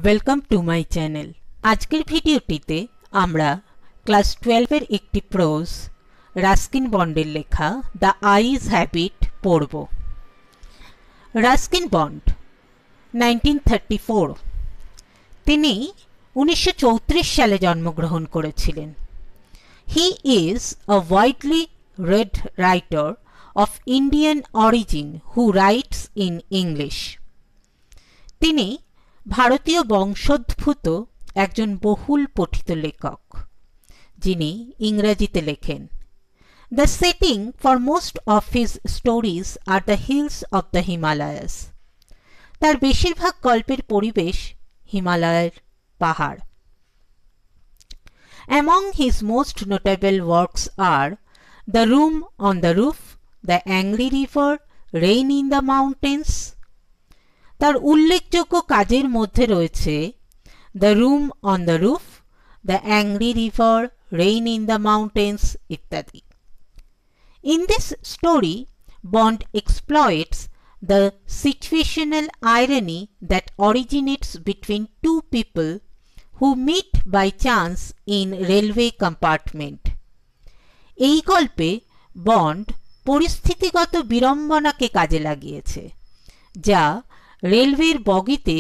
Welcome to my channel. আজকের ভিডিওটিতে আমরা ক্লাস 12 এর একটি প্রোজ রাস্কিন বন্ডের লেখা দ্য আইজ হ্যাবিট পড়ব। রাস্কিন বন্ড 1934, তিনি 1934 সালে জন্মগ্রহণ করেছিলেন। He is a widely red writer of Indian origin who writes in English. তিনি ভারতীয় বংশোদ্ভূত একজন বহুল পঠিত লেখক, যিনি ইংরেজিতে লেখেন। The setting for most of his stories are the hills of the Himalayas. তার বেশিরভাগ গল্পের পরিবেশ হিমালয়ের পাহাড়। Among his most notable works are The Room on the Roof, The Angry River, Rain in the Mountains. তার উল্লেখযোগ্য কাজের মধ্যে রয়েছে The Room on the Roof, The Angry River, Rain in the Mountains ইত্যাদি। In this story, Bond exploits the situational irony that originates between two people who meet by chance in railway compartment. এই গল্পে bond পরিস্থিতিগত বিড়ম্বনাকে কাজে লাগিয়েছে, যা রেলওয়ের বগিতে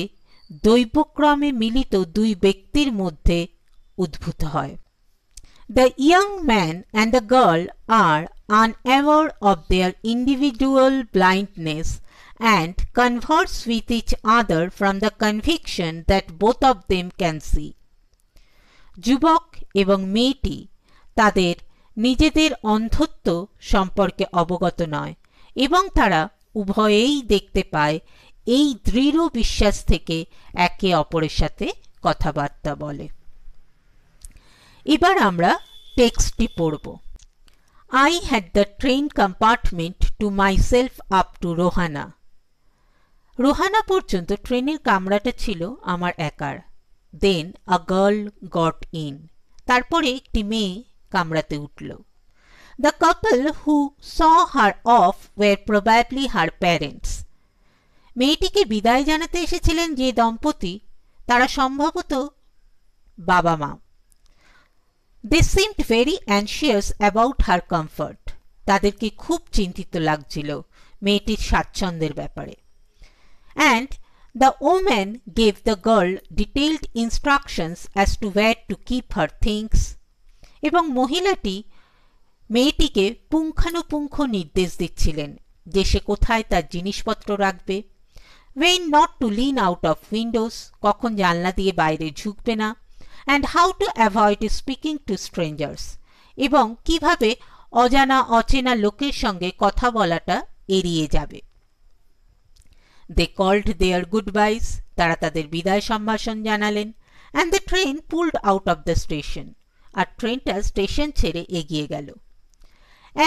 দৈবক্রমে মিলিত দুই ব্যক্তির মধ্যে উদ্ভূত হয়। The young man and the girl are unaware of their individual blindness and converse with each other from the conviction that both of them can see. যুবক এবং মেয়েটি তাদের নিজেদের অন্ধত্ব সম্পর্কে অবগত নয় এবং তারা উভয়েই দেখতে পায় এই দৃঢ় বিশ্বাস থেকে একে অপরের সাথে কথাবার্তা বলে। এবার আমরা টেক্সটটি পড়ব। I had the train compartment to myself up to Rohana. Rohana পর্যন্ত ট্রেনের কামরাটা ছিল আমার একার। Then a girl got in. তারপরে একটি মেয়ে কামরাতে উঠল। The couple who saw her off were probably her parents. মেয়েটিকে বিদায় জানাতে এসেছিলেন যে দম্পতি, তারা সম্ভবত বাবা মা। They seemed very anxious about her comfort. তাদেরকে খুব চিন্তিত লাগছিল মেয়েটির স্বাচ্ছন্দ্যের ব্যাপারে। And the woman gave the girl detailed instructions as to where to keep her things. এবং মহিলাটি মেয়েটিকে পুঙ্খানুপুঙ্খ নির্দেশ দিচ্ছিলেন যে সে কোথায় তার জিনিসপত্র রাখবে। When not to lean out of windows, কখন জানলা দিয়ে বাইরে ঝুঁকবে না। And how to avoid speaking to strangers, এবং কিভাবে অজানা অচেনা লোকের সঙ্গে কথা বলাটা এড়িয়ে যাবে। They called their goodbyes, তারা তাদের বিদায় সম্ভাষণ জানালেন। And the train pulled out of the station, আর ট্রেনটা স্টেশন ছেড়ে এগিয়ে গেল।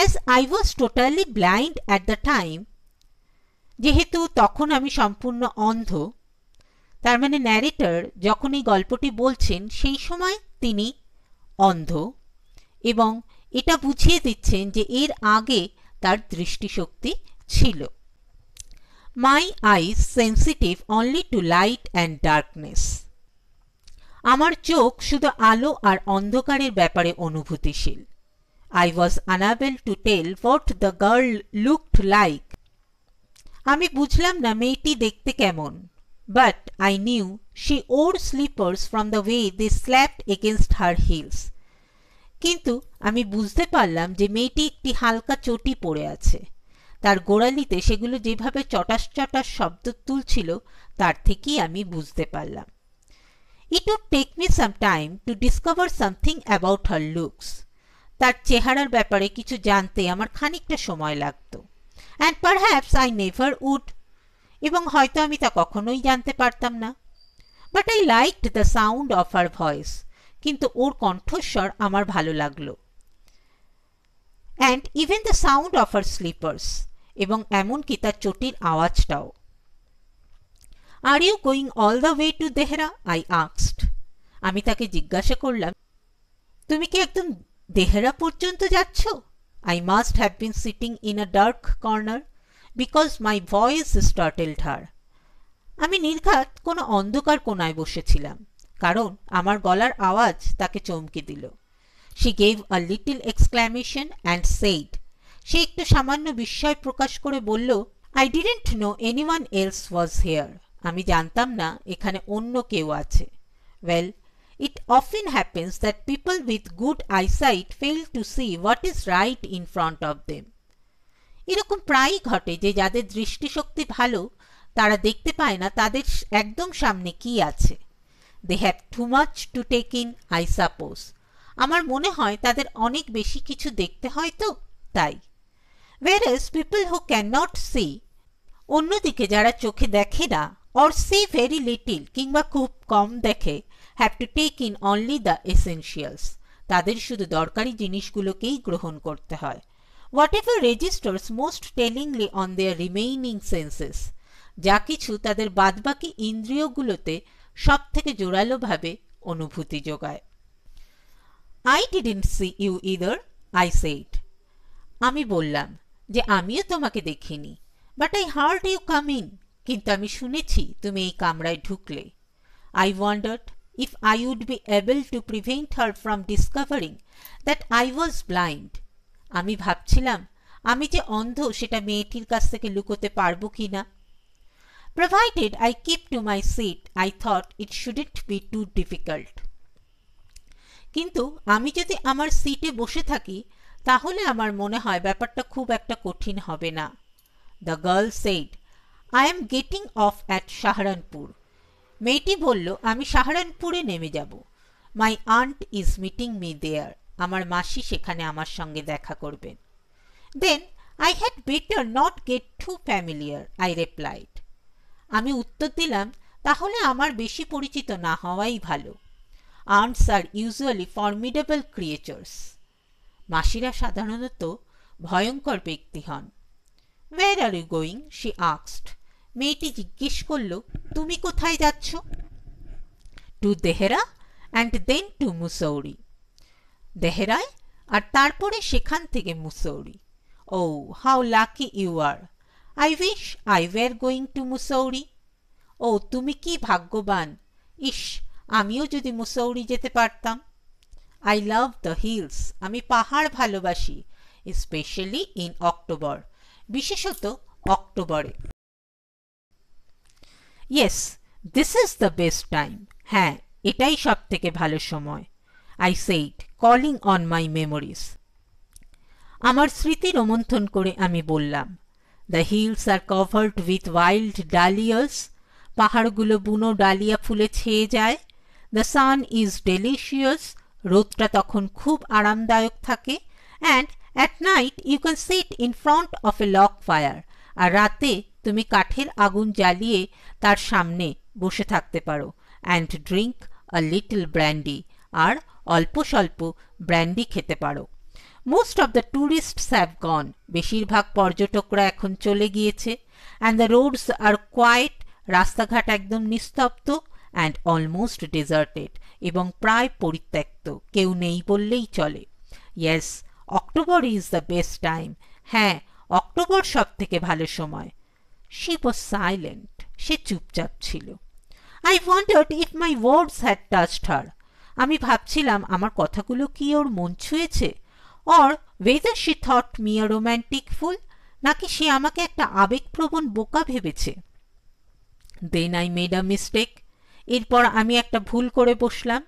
As I was totally blind at the time, যেহেতু তখন আমি সম্পূর্ণ অন্ধ, তার মানে ন্যারেটর যখন এই গল্পটি বলছেন সেই সময় তিনি অন্ধ এবং এটা বুঝিয়ে দিচ্ছেন যে এর আগে তার দৃষ্টিশক্তি ছিল। My eyes sensitive only to light and darkness. আমার চোখ শুধু আলো আর অন্ধকারের ব্যাপারে অনুভূতিশীল। I was unable to tell what the girl looked like. আমি বুঝলাম না মেয়েটি দেখতে কেমন। But I knew she wore slippers from the way they slapped against her heels. কিন্তু আমি বুঝতে পারলাম যে মেয়েটি একটি হালকা চটি পরে আছে। তার গোড়ালিতে সেগুলো যেভাবে চটাস চটাস শব্দ তুলছিল তার থেকেই আমি বুঝতে পারলাম। It would take me some time to discover something about her looks. তার চেহারার ব্যাপারে কিছু জানতে আমার খানিকটা সময় লাগতো। And perhaps I never would. এবং হয়তো আমি তা কখনোই জানতে পারতাম না। But I liked the sound of her voice, কিন্তু ওর কণ্ঠস্বর আমার ভালো লাগলো। And even the sound of her slippers, এবং এমনকি তার চটির আওয়াজটাও। Are you going all the way to Dehra? I asked. আমি তাকে জিজ্ঞাসা করলাম, তুমি কি একদম দেহরা পর্যন্ত যাচ্ছ? I must have been sitting in a dark corner because my voice startled her. আমি নির্ঘাত কোনো অন্ধকার কোণায় বসেছিলাম, কারণ আমার গলার আওয়াজ তাকে চমকে দিল। She gave a little exclamation and said, সে একটু সামান্য বিস্ময় প্রকাশ করে বলল, I didn't know anyone else was here. আমি জানতাম না এখানে অন্য কেউ আছে। Well, it often happens that people with good eyesight fail to see what is right in front of them. এরকম প্রায়ই ঘটে যে যাদের দৃষ্টিশক্তি ভালো তারা দেখতে পায় না তাদের একদম সামনে কি আছে। They have too much to take in, I suppose. আমার মনে হয় তাদের অনেক বেশি কিছু দেখতে হয় তো তাই। Whereas people who cannot see, অন্যদিকে যারা চোখে দেখে না or see very little কিংবা খুব কম দেখে, have to take in only the essentials. তাদের শুধু দরকারি জিনিসগুলোকেই গ্রহণ করতে হয়। Whatever registers most tellingly on their remaining senses, যা কিছু তাদের বাদবাকি ইন্দ্রিয়গুলোতে সব থেকে জোরালোভাবে অনুভূতি যোগায়। I didn't see you either, I said. আমি বললাম যে আমিও তোমাকে দেখিনি, but I heard you come in. কিন্তু আমি শুনেছি তুমি এই কামরায় ঢুকলে। I wondered if I would be able to prevent her from discovering that I was blind. আমি ভাবছিলাম আমি যে অন্ধ সেটা মেয়েটির কাছ থেকে লুকোতে পারবো কিনা। Provided I keep to my seat, I thought it shouldn't be too difficult. কিন্তু আমি যদি আমার সিটে বসে থাকি তাহলে আমার মনে হয় ব্যাপারটা খুব একটা কঠিন হবে না। The girl said, I am getting off at Saharanpur. মেয়েটি বলল আমি সাহারানপুরে নেমে যাব। My aunt is meeting me there. আমার মাসি সেখানে আমার সঙ্গে দেখা করবেন। Then I had better not get too familiar, I replied. আমি উত্তর দিলাম তাহলে আমার বেশি পরিচিত না হওয়াই ভালো। Aunts are usually formidable creatures. মাসিরা সাধারণত ভয়ঙ্কর ব্যক্তি হন। Where are you going? She asked. মেয়েটি জিজ্ঞেস করল তুমি কোথায় যাচ্ছ? To Dehra and then to Mussoorie. দেহরায় আর তারপরে সেখান থেকে Mussoorie. Oh, how lucky you are. I wish I were going to Mussoorie. ও তুমি কি ভাগ্যবান। ইস, আমিও যদি মুসৌরি যেতে পারতাম। I love the hills. আমি পাহাড় ভালোবাসি, especially in October. বিশেষত অক্টোবরে। Yes, this is the best time. হ্যাঁ, এটাই সব থেকে ভালো সময়। I said, calling on my memories. আমার স্মৃতি রোমন্থন করে আমি বললাম, The hills are covered with wild dahlias. পাহাড়গুলো বুনো ডালিয়া ফুলে ছেয়ে যায়। The sun is delicious. রোদটা তখন খুব আরামদায়ক থাকে। And at night you can sit in front of a log fire. আর রাতে তুমি কাঠের আগুন জ্বালিয়ে তার সামনে বসে থাকতে পারো। And drink a little brandy. আর অল্প স্বল্প ব্র্যান্ডি খেতে পারো। Most of the tourists have gone. বেশিরভাগ পর্যটকরা এখন চলে গিয়েছে। And the roads are quiet. রাস্তাঘাট একদম নিস্তব্ধ। And almost deserted. এবং প্রায় পরিত্যক্ত, কেউ নেই বললেই চলে। Yes, October is the best time. হ্যাঁ, অক্টোবর সব থেকে ভালো সময়। She was silent. সে চুপচাপ ছিল। I wondered if my words had touched her. আমি ভাবছিলাম আমার কথাগুলো কি ওর মন ছুঁয়েছে, or whether she thought me a romantic fool, নাকি সে আমাকে একটা আবেগপ্রবণ বোকা ভেবেছে। Then I made a mistake. এরপর আমি একটা ভুল করে বসলাম।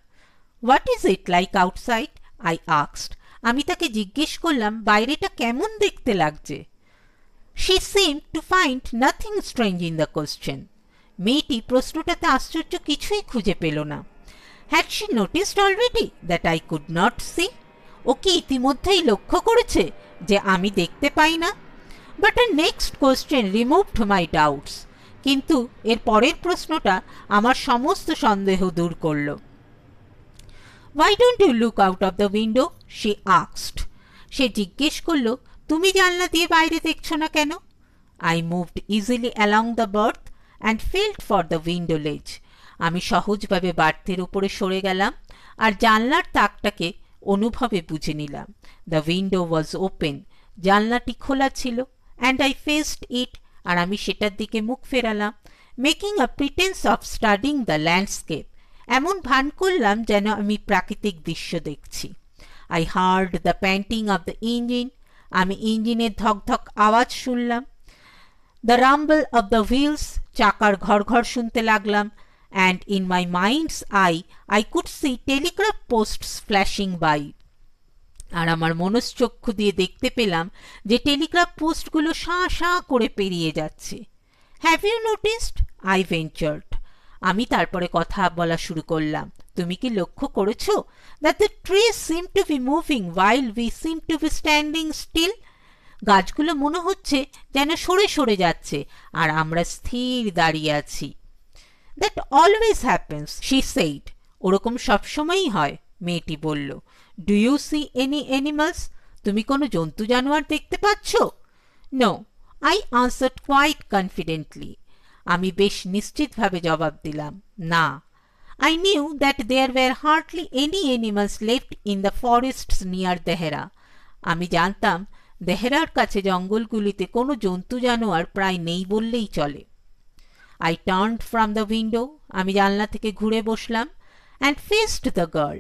What is it like outside? I asked. আমি তাকে জিজ্ঞেস করলাম বাইরেটা কেমন দেখতে লাগছে। She seemed to find nothing strange in the question. মেয়েটি প্রশ্নটাতে আশ্চর্য কিছুই খুঁজে পেল না। Had she noticed already that I could not see? ও কি ইতিমধ্যেই লক্ষ্য করেছে যে আমি দেখতে পাই না? But her next question removed my doubts. কিন্তু এর পরের প্রশ্নটা আমার সমস্ত সন্দেহ দূর করল। Why don't you look out of the window? She asked. সে জিজ্ঞেস করল তুমি জানলা দিয়ে বাইরে দেখছো না কেন? I moved easily along the berth and felt for the window ledge. আমি সহজভাবে বার্থের উপরে সরে গেলাম আর জানলার তাকটাকে অনুভবে বুঝে নিলাম। The window was open. জানলাটি খোলা ছিল। And I faced it. আর আমি সেটার দিকে মুখ ফেরালাম। Making a pretence of studying the landscape. এমন ভান করলাম যেন আমি প্রাকৃতিক দৃশ্য দেখছি। I heard the panting of the engine. আমি ইঞ্জিনের ধকধক আওয়াজ শুনলাম। The rumble of the wheels, চাকার ঘর ঘর শুনতে লাগলাম। And in my minds I could see telegraph posts flashing by. আর আমার মনশ্চক্ষু দিয়ে দেখতে পেলাম যে টেলিগ্রাফ পোস্টগুলো শাঁ শাঁ করে পেরিয়ে যাচ্ছে। Have you noticed? I ventured. আমি তারপরে কথা বলা শুরু করলাম। তুমি কি লক্ষ্য করেছো that the trees seem to be moving while we seem to be standing still? গাছগুলো মনে হচ্ছে যেন সরে সরে যাচ্ছে আর আমরা স্থির দাঁড়িয়ে আছি। That always happens, she said. ওরকম সবসময়ই হয়, মেয়েটি বলল। Do you see any animals? তুমি কোনো জন্তু জানোয়ার দেখতে পাচ্ছ? No, I answered quite confidently. আমি বেশ নিশ্চিতভাবে জবাব দিলাম, না। I knew that there were hardly any animals left in the forests near Dehra. আমি জানতাম দেহরার কাছে জঙ্গলগুলিতে কোনো জন্তু জানোয়ার প্রায় নেই বললেই চলে। I turned from the window. আমি জানলা থেকে ঘুরে বসলাম and faced the girl.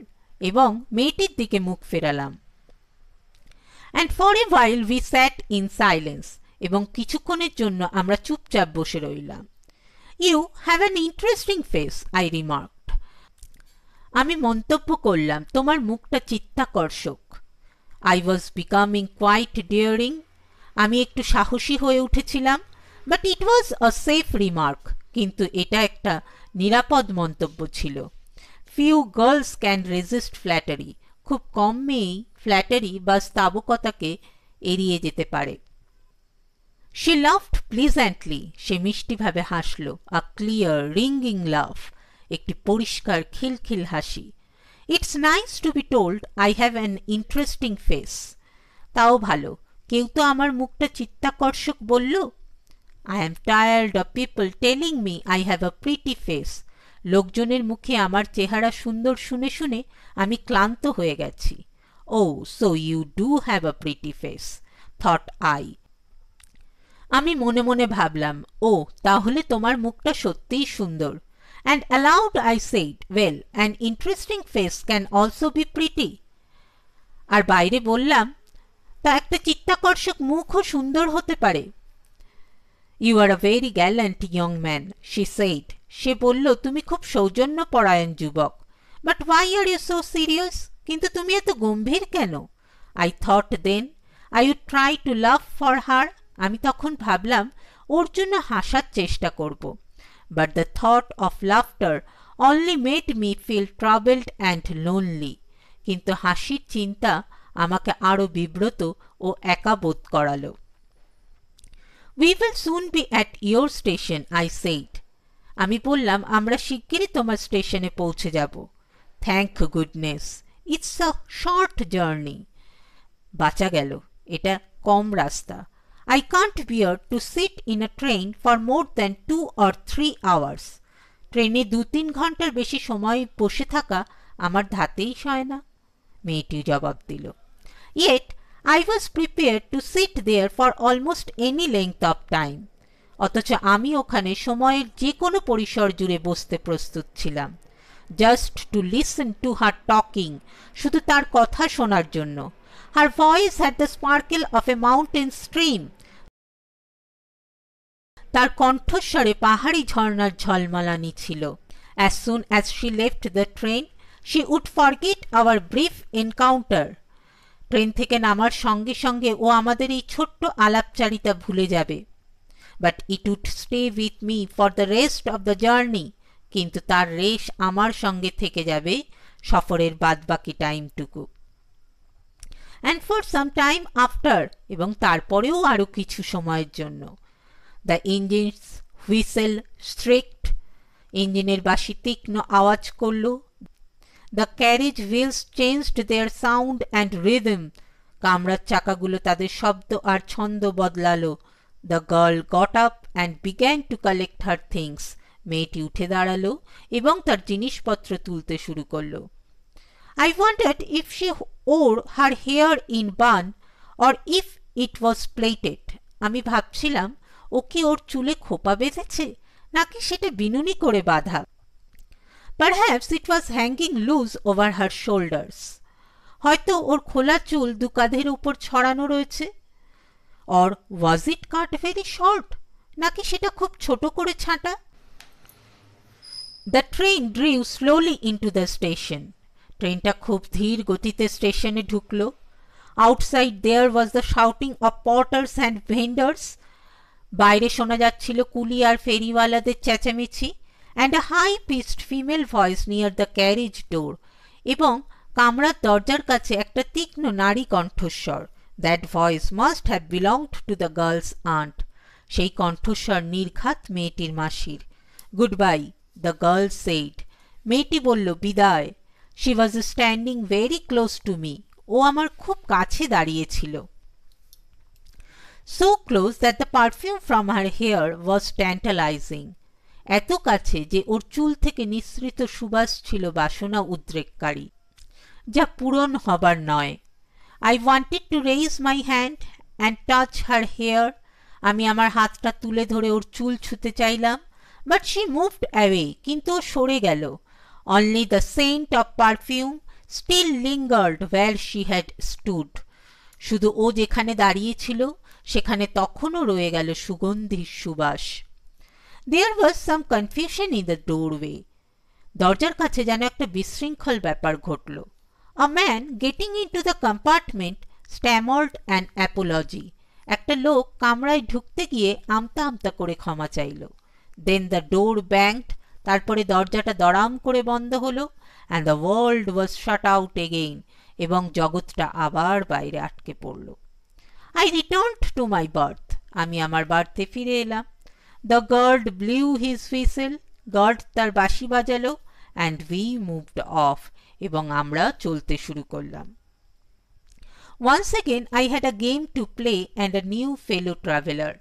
এবং মেয়েটির দিকে মুখ ফেরালাম। And for a while we sat in silence. এবং কিছুক্ষণের জন্য আমরা চুপচাপ বসে রইলাম। You have an interesting face, I remarked. আমি মন্তব্য করলাম, তোমার মুখটা চিত্তাকর্ষক। I was becoming quite daring. আমি একটু সাহসী হয়ে উঠেছিলাম। But it was a safe remark. কিন্তু এটা একটা নিরাপদ মন্তব্য ছিল। Few girls can resist flattery. খুব কম মেয়েই ফ্ল্যাটারি বা স্তাবকতাকে এড়িয়ে যেতে পারে। She laughed pleasantly. সে মিষ্টিভাবে হাসল। A clear, ringing laugh. একটি পরিষ্কার খিলখিল হাসি। It's nice to be told I have an interesting face. তাও ভালো, কেউ তো আমার মুখটা চিত্তাকর্ষক বলল। I am tired of people telling me I have a pretty face. লোকজনের মুখে আমার চেহারা সুন্দর শুনে শুনে আমি ক্লান্ত হয়ে গেছি। Oh, so you do have a pretty face, thought I. আমি মনে মনে ভাবলাম, ও তাহলে তোমার মুখটা সত্যিই সুন্দর। And aloud I said, well, an interesting face can also be pretty. আর বাইরে বললাম, তা একটা চিত্তাকর্ষক মুখও সুন্দর হতে পারে। You are a very gallant young man, she said. সে বলল, তুমি খুব সৌজন্যপরায়ণ যুবক। But why are you so serious? কিন্তু তুমি এত গম্ভীর কেন? I thought then I would try to laugh for her. আমি তখন ভাবলাম ওর জন্য হাসার চেষ্টা করব। But the thought of laughter only made me feel troubled and lonely. কিন্তু হাসির চিন্তা আমাকে আরো বিব্রত ও একা বোধ করালো। We will soon be at your station, I said. আমি বললাম, আমরা শিগগিরই তোমার স্টেশনে পৌঁছে যাব। Thank goodness, it's a short journey. বাঁচা গেল, এটা কম রাস্তা। I can't bear to sit in a train for more than 2 or 3 hours. ট্রেনে 2-3 ঘন্টার বেশি সময় বসে থাকা আমার ধাতেই সয় না, মেয়েটি জবাব দিল। Yet I was prepared to sit there for almost any length of time. অথচ আমি ওখানে সময়ের যে কোনো পরিসর জুড়ে বসতে প্রস্তুত ছিলাম। Just to listen to her talking, শুধু তার কথা শোনার জন্য। Her voice had the sparkle of a mountain stream. তার কণ্ঠস্বরে পাহাড়ি ঝর্ণার ঝলমলানি ছিল। As soon as she left the train, she would forget our brief encounter. Train থেকে নামার সঙ্গে সঙ্গে ও আমাদের এই ছোট্ট আলাপচারিতা ভুলে যাবে। But it would stay with me for the rest of the journey. কিন্তু তার রেশ আমার সঙ্গে থেকে যাবে সফরের বাদবাকি টাইমটুকু। And for some time after, এবং তারপরেও আরো কিছু সময়ের জন্য। The engine's whistle shrieked. ইঞ্জিনের বাঁশি তীক্ষ্ণ আওয়াজ করল। The carriage wheels changed their sound and rhythm. কামরার চাকাগুলো তাদের শব্দ আর ছন্দ বদলালো। The girl got up and began to collect her things. মেয়েটি উঠে দাঁড়ালো এবং তার জিনিসপত্র তুলতে শুরু করলো। I wondered if she wore her hair in bun or if it was plaited. আমি ভাবছিলাম ও কি ওর চুলে খোপা বেঁধেছে নাকি সেটা বিনুনি করে বাঁধা। Perhaps it was hanging loose over her shoulders. হয়তো ওর খোলা চুল দু কাঁধের উপর ছড়ানো রয়েছে। Or was it cut very short? নাকি সেটা খুব ছোট করে ছাঁটা? The train drew slowly into the station. ট্রেনটা খুব ধীর গতিতে স্টেশনে ঢুকলো। Outside there was the shouting of porters and vendors. বাইরে শোনা যাচ্ছিল কুলি আর ফেরিওয়ালাদের চেঁচামেচি and a high-pitched female voice near the carriage door. এবং কামরার দরজার কাছে একটা তীক্ষ্ণ নারী কণ্ঠস্বর। That voice must have belonged to the girl's aunt. সেই কণ্ঠস্বর নির্ঘাত মেয়েটির মাসির। Goodbye, the girl said. মেয়েটি বলল বিদায়। She was standing very close to me. ও আমার খুব কাছে দাঁড়িয়েছিল। So close that the perfume from her hair was tantalizing. এত কাছে যে ওর চুল থেকে নিঃসৃত সুবাস ছিল বাসনা উদ্রেককারী, যা পূরণ হবার নয়। I wanted to raise my hand and touch her hair. আমি আমার হাতটা তুলে ধরে ওর চুল ছুঁতে চাইলাম, but she moved away. কিন্তু ও সরে গেল। Only the scent of perfume still lingered where she had stood. শুধু ও যেখানে দাঁড়িয়েছিল সেখানে তখনও রয়ে গেল সুগন্ধির সুবাস। There was some confusion in the doorway. দরজার কাছে যেন একটা বিশৃঙ্খল ব্যাপার ঘটল। A man getting into the compartment stammered an apology. একটা লোক কামরায় ঢুকতে গিয়ে আমতা আমতা করে ক্ষমা চাইল। Then the door banged. তারপরে দরজাটা দড়াম করে বন্ধ হলো and the world was shut out again. এবং জগৎটা আবার বাইরে আটকে পড়ল। I returned to my berth. আমি আমার বার্থে ফিরে এলাম। The guard blew his whistle. Guard তার বাঁশি বাজালো and we moved off. এবং আমরা চলতে শুরু করলাম। Once again I had a game to play and a new fellow traveler.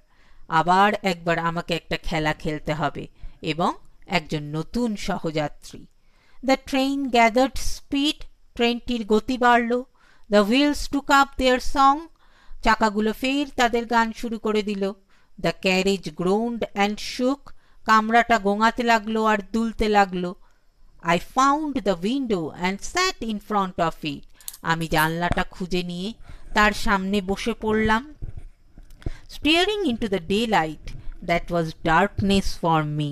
আবার একবার আমাকে একটা খেলা খেলতে হবে এবং একজন নতুন সহযাত্রী। The train gathered speed. ট্রেনটির গতি বাড়ল। The wheels took up their song. চাকাগুলো ফের তাদের গান শুরু করে দিল। The carriage groaned and shook. কামরাটা গোঙাতে লাগলো আর দুলতে লাগলো। I found the window and sat in front of it. আমি জানলাটা খুঁজে নিয়ে তার সামনে বসে পড়লাম। Staring into the daylight that was darkness for me.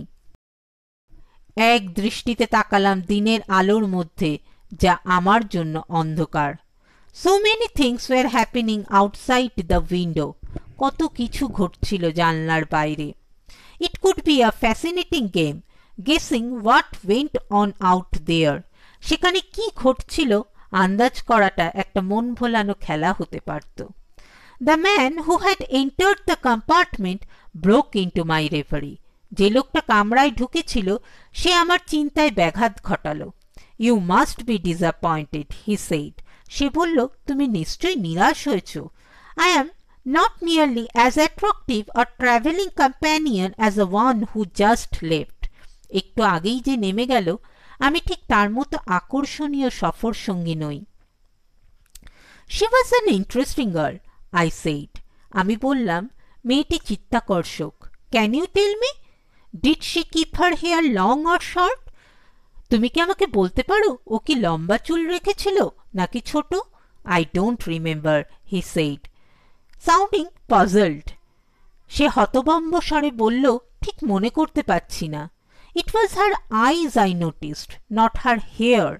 এক দৃষ্টিতে তাকালাম দিনের আলোর মধ্যে, যা আমার জন্য অন্ধকার। So many things were happening outside the window. কত কিছু ঘটছিল জানলার বাইরে। It could be a fascinating game, guessing what went on out there. সেখানে কি ঘটছিল আন্দাজ করাটা একটা মন ভোলানো খেলা হতে পারত। The man who had entered the compartment broke into my reverie. যে লোকটা কামরায় ঢুকেছিল সে আমার চিন্তায় ব্যাঘাত ঘটালো। You must be disappointed, he said. সে বলল, তুমি নিশ্চয়ই নিরাশ হয়েছ। I am not nearly as attractive a travelling companion as the one who just left. একটু আগেই যে নেমে গেল আমি ঠিক তার মতো আকর্ষণীয় সফর সঙ্গী নই। She was an interesting girl, I said. আমি বললাম, মেয়েটি চিত্তাকর্ষক। Can you tell me? Did she keep her hair long or short? তুমি কি আমাকে বলতে পারো ও কি লম্বা চুল রেখেছিল নাকি ছোট? I don't remember, he said, sounding puzzled. সে হতভম্ব স্বরে বলল, ঠিক মনে করতে পারছি না। It was her eyes I noticed, not her hair.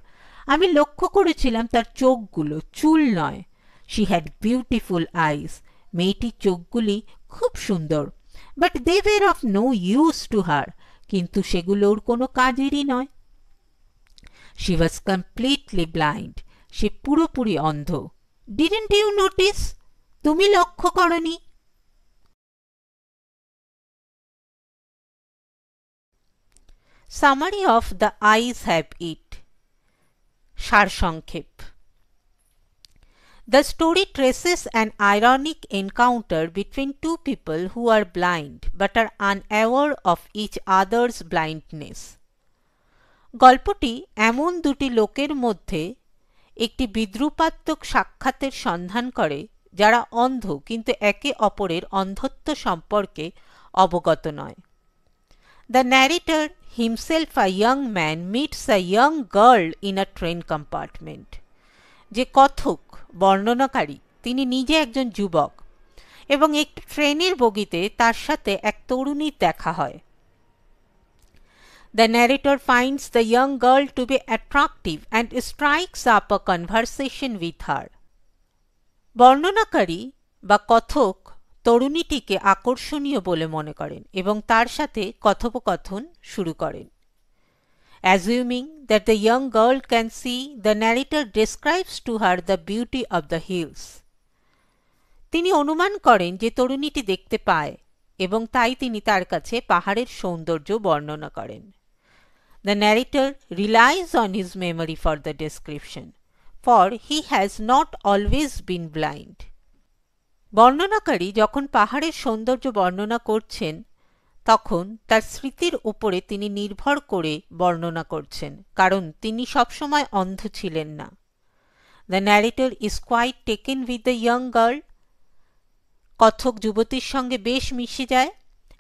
আমি লক্ষ্য করেছিলাম তার চোখগুলো, চুল নয়। She had beautiful eyes. মেয়েটির চোখগুলি খুব সুন্দর। But they were of no use to her. কিন্তু সেগুলোর কোনো কাজেরই নয়। She was completely blind. সে পুরোপুরি অন্ধ। Didn't you notice? তুমি লক্ষ্য করনি? Summary of The Eyes Have It. সারসংক্ষেপ। The story traces an ironic encounter between two people who are blind but are unaware of each other's blindness. গল্পটি এমন দুটি লোকের মধ্যে একটি বিদ্রূপাত্মক সাক্ষাতের সন্ধান করে যারা অন্ধ কিন্তু একে অপরের অন্ধত্ব সম্পর্কে অবগত নয়। The narrator, himself a young man, meets a young girl in a train compartment. যে কথক বর্ণনাকারী তিনি নিজে একজন যুবক এবং একটি ট্রেনের বগিতে তার সাথে এক তরুণীর দেখা হয়। The narrator finds the young girl to be attractive and strikes up a conversation with her. বর্ণনাকারী বা কথক তরুণীটিকে আকর্ষণীয় বলে মনে করেন এবং তার সাথে কথোপকথন শুরু করেন। Assuming that the young girl can see, the narrator describes to her the beauty of the hills. তিনি অনুমান করেন যে তরুণীটি দেখতে পায় এবং তাই তিনি তার কাছে পাহাড়ের সৌন্দর্য বর্ণনা করেন। The narrator relies on his memory for the description, for he has not always been blind. বর্ণনাকারী যখন পাহাড়ের সৌন্দর্য বর্ণনা করছেন তখন তার স্মৃতির উপরে তিনি নির্ভর করে বর্ণনা করছেন, কারণ তিনি সবসময় অন্ধ ছিলেন না। The narrator is quite taken with the young girl. কথক যুবতীর সঙ্গে বেশ মিশে যায়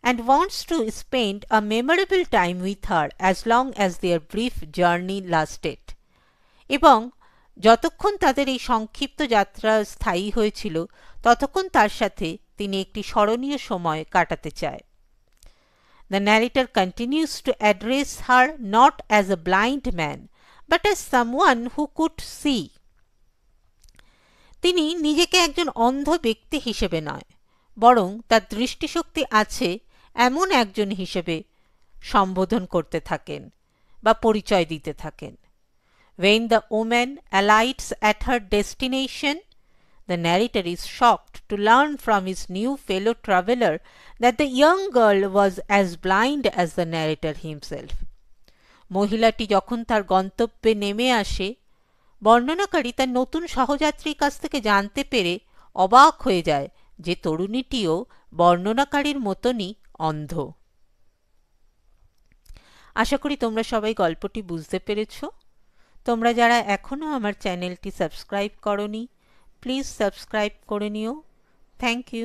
and wants to spend a memorable time with her as long as their brief journey lasted. এবং যতক্ষণ তাদের এই সংক্ষিপ্ত যাত্রা স্থায়ী হয়েছিল ততক্ষণ তার সাথে তিনি একটি স্মরণীয় সময় কাটাতে চায়। The narrator continues to address her not as a blind man, but as someone who could see. তিনি নিজেকে একজন অন্ধ ব্যক্তি হিসেবে নয়, বরং তার দৃষ্টিশক্তি আছে এমন একজন হিসেবে সম্বোধন করতে থাকেন বা পরিচয় দিতে থাকেন। When the woman alights at her destination, the narrator is shocked to learn from his new fellow traveler that the young girl was as blind as the narrator himself. মহিলাটি যখন তার গন্তব্যে নেমে আসে, বর্ণনাকারী তার নতুন সহযাত্রীর কাছ থেকে জানতে পেরে অবাক হয়ে যায় যে তরুণীটিও বর্ণনাকারীর মতনই অন্ধ। আশা করি তোমরা সবাই গল্পটি বুঝতে পেরেছ। তোমরা যারা এখনও আমার চ্যানেলটি সাবস্ক্রাইব করনি, প্লিজ সাবস্ক্রাইব করে নিও। Thank you.